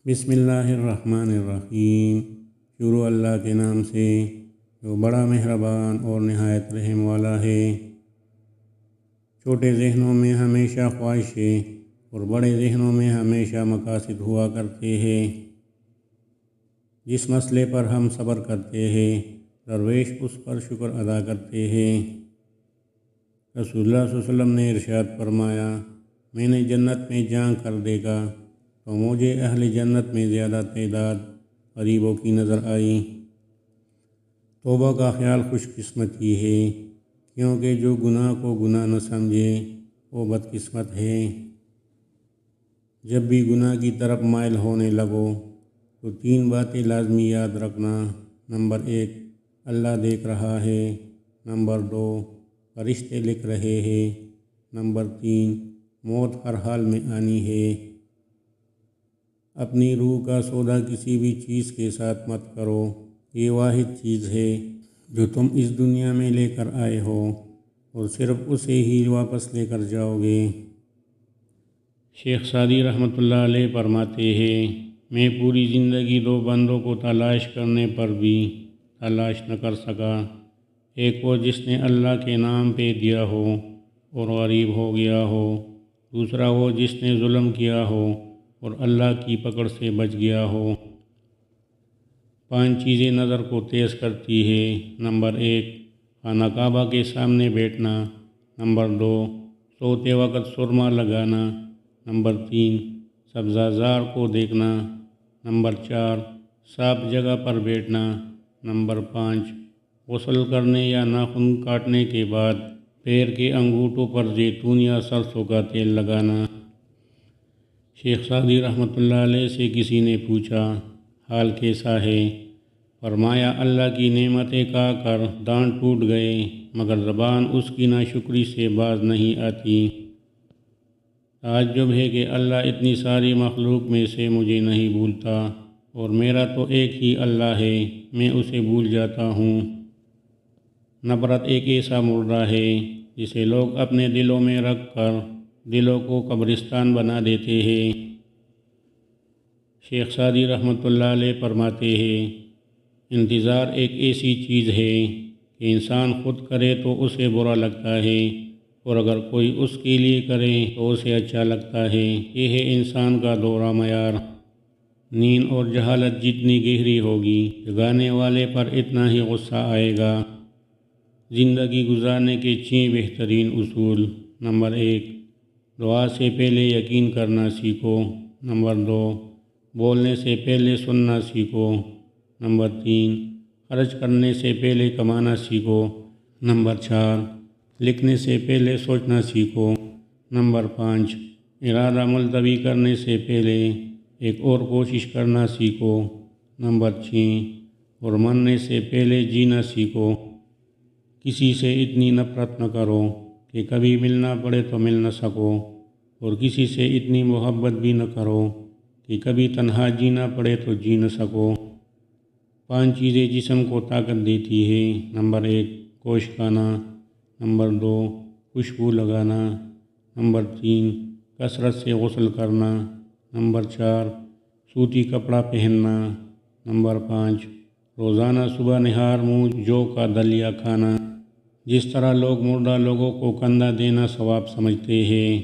بسم اللہ الرحمن الرحیم۔ شروع اللہ کے نام سے جو بڑا مہربان اور نہایت رحم والا ہے۔ چھوٹے ذہنوں میں ہمیشہ خواہشیں اور بڑے ذہنوں میں ہمیشہ مقاصد ہوا کرتے ہیں۔ جس مسئلے پر ہم صبر کرتے ہیں درویش اس پر شکر ادا کرتے ہیں۔ رسول اللہ صلی اللہ علیہ وسلم نے ارشاد فرمایا، میں نے جنت میں جھانک کر دیکھا تو مجھے اہل جنت میں زیادہ تعداد غریبوں کی نظر آئی۔ توبہ کا خیال خوش قسمتی ہے، کیونکہ جو گناہ کو گناہ نہ سمجھے وہ بد قسمت ہے۔ جب بھی گناہ کی طرف مائل ہونے لگو تو 3 باتیں لازمی یاد رکھنا۔ نمبر 1، اللہ دیکھ رہا ہے۔ نمبر 2، فرشتے لکھ رہے ہیں۔ نمبر 3، موت ہر حال میں آنی ہے۔ اپنی روح کا سودا کسی بھی چیز کے ساتھ مت کرو، یہ واحد چیز ہے جو تم اس دنیا میں لے کر آئے ہو اور صرف اسے ہی واپس لے کر جاؤ گے۔ شیخ سعدی رحمۃ اللہ علیہ فرماتے ہیں، میں پوری زندگی 2 بندوں کو تلاش کرنے پر بھی تلاش نہ کر سکا۔ ایک وہ جس نے اللہ کے نام پہ دیا ہو اور غریب ہو گیا ہو، دوسرا وہ جس نے ظلم کیا ہو اور اللہ کی پکڑ سے بچ گیا ہو۔ 5 چیزیں نظر کو تیز کرتی ہے۔ نمبر 1، خانہ کعبہ کے سامنے بیٹھنا۔ نمبر 2، سوتے وقت سرما لگانا۔ نمبر 3، سبزہ زار کو دیکھنا۔ نمبر 4، صاف جگہ پر بیٹھنا۔ نمبر 5، غسل کرنے یا ناخن کاٹنے کے بعد پیر کے انگوٹھوں پر زیتون یا سرسوں کا تیل لگانا۔ شیخ سعدی رحمۃ اللہ علیہ سے کسی نے پوچھا، حال کیسا ہے؟ فرمایا، اللہ کی نعمتیں کھا کر دانت ٹوٹ گئے مگر زبان اس کی ناشکری سے باز نہیں آتی۔ تعجب ہے کہ اللہ اتنی ساری مخلوق میں سے مجھے نہیں بھولتا، اور میرا تو ایک ہی اللہ ہے، میں اسے بھول جاتا ہوں۔ نفرت ایک ایسا مردہ ہے جسے لوگ اپنے دلوں میں رکھ کر دلوں کو قبرستان بنا دیتے ہیں۔ شیخ سعدی رحمۃ اللہ علیہ فرماتے ہیں، انتظار ایک ایسی چیز ہے کہ انسان خود کرے تو اسے برا لگتا ہے، اور اگر کوئی اس کے لیے کرے تو اسے اچھا لگتا ہے۔ یہ ہے انسان کا دورہ معیار۔ نیند اور جہالت جتنی گہری ہوگی جگانے والے پر اتنا ہی غصہ آئے گا۔ زندگی گزارنے کے 6 بہترین اصول۔ نمبر 1، دعا سے پہلے یقین کرنا سیکھو۔ نمبر 2، بولنے سے پہلے سننا سیکھو۔ نمبر 3، خرچ کرنے سے پہلے کمانا سیکھو۔ نمبر 4، لکھنے سے پہلے سوچنا سیکھو۔ نمبر 5، ارادہ ملتوی کرنے سے پہلے ایک اور کوشش کرنا سیکھو۔ نمبر 6، اور مرنے سے پہلے جینا سیکھو۔ کسی سے اتنی نفرت نہ کرو کہ کبھی ملنا پڑے تو مل نہ سکو، اور کسی سے اتنی محبت بھی نہ کرو کہ کبھی تنہا جینا پڑے تو جی نہ سکو۔ 5 چیزیں جسم کو طاقت دیتی ہیں۔ نمبر 1، گوشت کھانا۔ نمبر 2، خوشبو لگانا۔ نمبر 3، کثرت سے غسل کرنا۔ نمبر 4، سوتی کپڑا پہننا۔ نمبر 5، روزانہ صبح نہار منہ جو کا دلیا کھانا۔ جس طرح لوگ مردہ لوگوں کو کندھا دینا ثواب سمجھتے ہیں،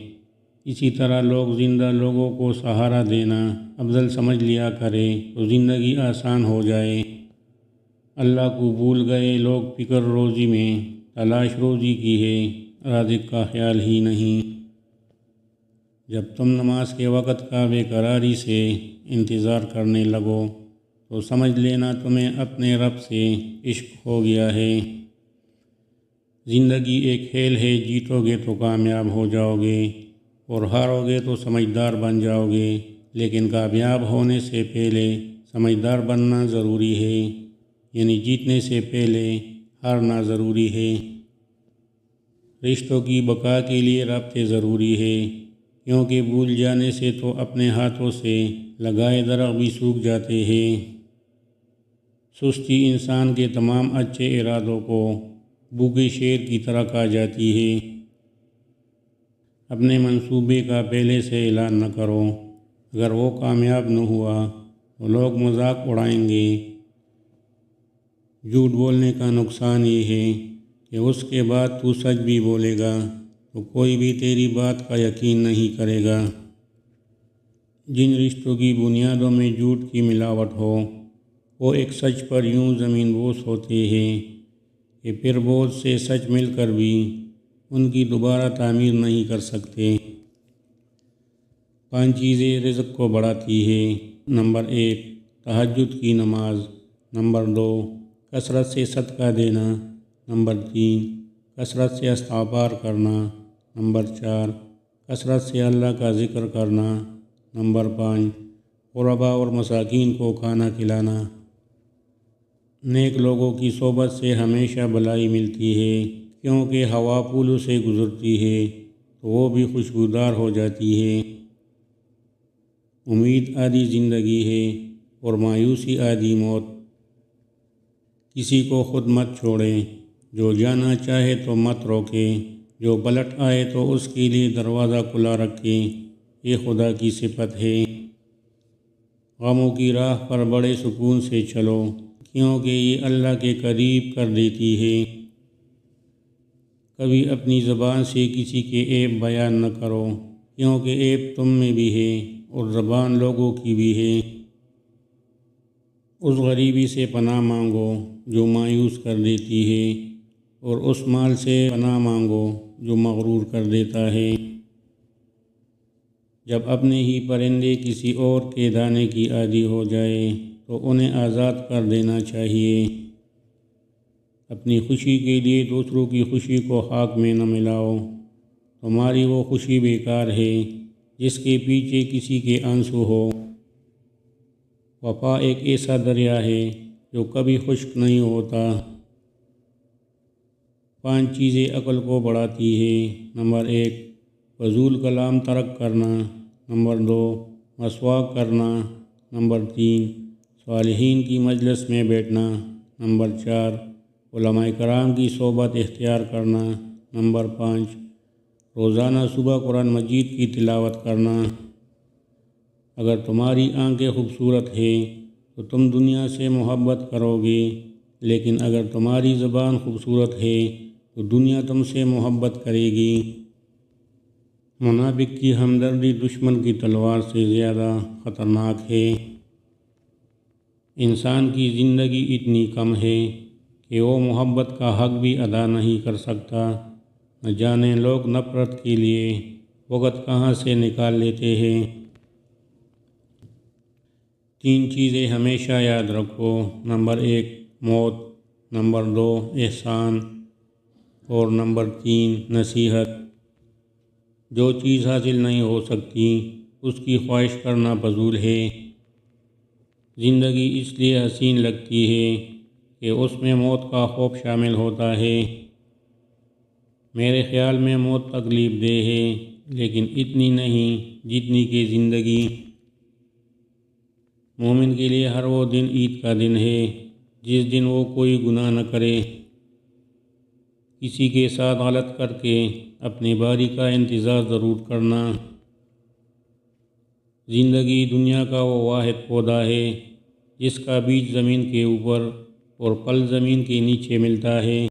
اسی طرح لوگ زندہ لوگوں کو سہارا دینا افضل سمجھ لیا کرے تو زندگی آسان ہو جائے۔ اللہ کو بھول گئے لوگ فکر روزی میں، تلاش روزی کی ہے، رازق کا خیال ہی نہیں۔ جب تم نماز کے وقت کا بے قراری سے انتظار کرنے لگو تو سمجھ لینا تمہیں اپنے رب سے عشق ہو گیا ہے۔ زندگی ایک کھیل ہے، جیتو گے تو کامیاب ہو جاؤ گے اور ہارو گے تو سمجھدار بن جاؤ گے، لیکن کامیاب ہونے سے پہلے سمجھدار بننا ضروری ہے، یعنی جیتنے سے پہلے ہارنا ضروری ہے۔ رشتوں کی بقا کے لیے رابطے ضروری ہے، کیونکہ بھول جانے سے تو اپنے ہاتھوں سے لگائے درخت بھی سوکھ جاتے ہیں۔ سستی انسان کے تمام اچھے ارادوں کو بھوکے شیر کی طرح کھا جاتی ہے۔ اپنے منصوبے کا پہلے سے اعلان نہ کرو، اگر وہ کامیاب نہ ہوا تو لوگ مذاق اڑائیں گے۔ جھوٹ بولنے کا نقصان یہ ہے کہ اس کے بعد تو سچ بھی بولے گا تو کوئی بھی تیری بات کا یقین نہیں کرے گا۔ جن رشتوں کی بنیادوں میں جھوٹ کی ملاوٹ ہو وہ ایک سچ پر یوں زمین بوس ہوتے ہیں کہ پھر بہت سے سچ مل کر بھی ان کی دوبارہ تعمیر نہیں کر سکتے۔ 5 چیزیں رزق کو بڑھاتی ہیں۔ نمبر 1، تہجد کی نماز۔ نمبر 2، کثرت سے صدقہ دینا۔ نمبر 3، کثرت سے استغفار کرنا۔ نمبر 4، کثرت سے اللہ کا ذکر کرنا۔ نمبر 5، غربا اور مساکین کو کھانا کھلانا۔ نیک لوگوں کی صحبت سے ہمیشہ بھلائی ملتی ہے، کیونکہ ہوا پھولوں سے گزرتی ہے تو وہ بھی خوشبودار ہو جاتی ہے۔ امید آدھی زندگی ہے اور مایوسی آدھی موت۔ کسی کو خود مت چھوڑیں، جو جانا چاہے تو مت روکے، جو پلٹ آئے تو اس کے لیے دروازہ کھلا رکھیں، یہ خدا کی صفت ہے۔ غموں کی راہ پر بڑے سکون سے چلو، کیونکہ یہ اللہ کے قریب کر دیتی ہے۔ کبھی اپنی زبان سے کسی کے عیب بیان نہ کرو، کیونکہ عیب تم میں بھی ہے اور زبان لوگوں کی بھی ہے۔ اس غریبی سے پناہ مانگو جو مایوس کر دیتی ہے، اور اس مال سے پناہ مانگو جو مغرور کر دیتا ہے۔ جب اپنے ہی پرندے کسی اور کے دانے کی عادی ہو جائے تو انہیں آزاد کر دینا چاہیے۔ اپنی خوشی کے لیے دوسروں کی خوشی کو خاک میں نہ ملاؤ، تمہاری وہ خوشی بیکار ہے جس کے پیچھے کسی کے آنسو ہو۔ وفا ایک ایسا دریا ہے جو کبھی خشک نہیں ہوتا۔ 5 چیزیں عقل کو بڑھاتی ہیں۔ نمبر 1، فضول کلام ترک کرنا۔ نمبر 2، مسواک کرنا۔ نمبر 3، صالحین کی مجلس میں بیٹھنا۔ نمبر 4، علماء کرام کی صحبت اختیار کرنا۔ نمبر 5، روزانہ صبح قرآن مجید کی تلاوت کرنا۔ اگر تمہاری آنکھیں خوبصورت ہیں تو تم دنیا سے محبت کرو گے، لیکن اگر تمہاری زبان خوبصورت ہے تو دنیا تم سے محبت کرے گی۔ منافق کی ہمدردی دشمن کی تلوار سے زیادہ خطرناک ہے۔ انسان کی زندگی اتنی کم ہے کہ وہ محبت کا حق بھی ادا نہیں کر سکتا۔ نہ جانے لوگ نفرت کے لیے وقت کہاں سے نکال لیتے ہیں۔ 3 چیزیں ہمیشہ یاد رکھو۔ نمبر 1، موت۔ نمبر 2، احسان۔ اور نمبر 3، نصیحت۔ جو چیز حاصل نہیں ہو سکتی اس کی خواہش کرنا فضول ہے۔ زندگی اس لیے حسین لگتی ہے کہ اس میں موت کا خوف شامل ہوتا ہے۔ میرے خیال میں موت تکلیف دہ ہے، لیکن اتنی نہیں جتنی کہ زندگی۔ مومن کے لیے ہر وہ دن عید کا دن ہے جس دن وہ کوئی گناہ نہ کرے، کسی کے ساتھ غلط کر کے اپنی باری کا انتظار ضرور کرنا۔ زندگی دنیا کا وہ واحد پودا ہے جس کا بیج زمین کے اوپر اور پھل زمین کے نیچے ملتا ہے۔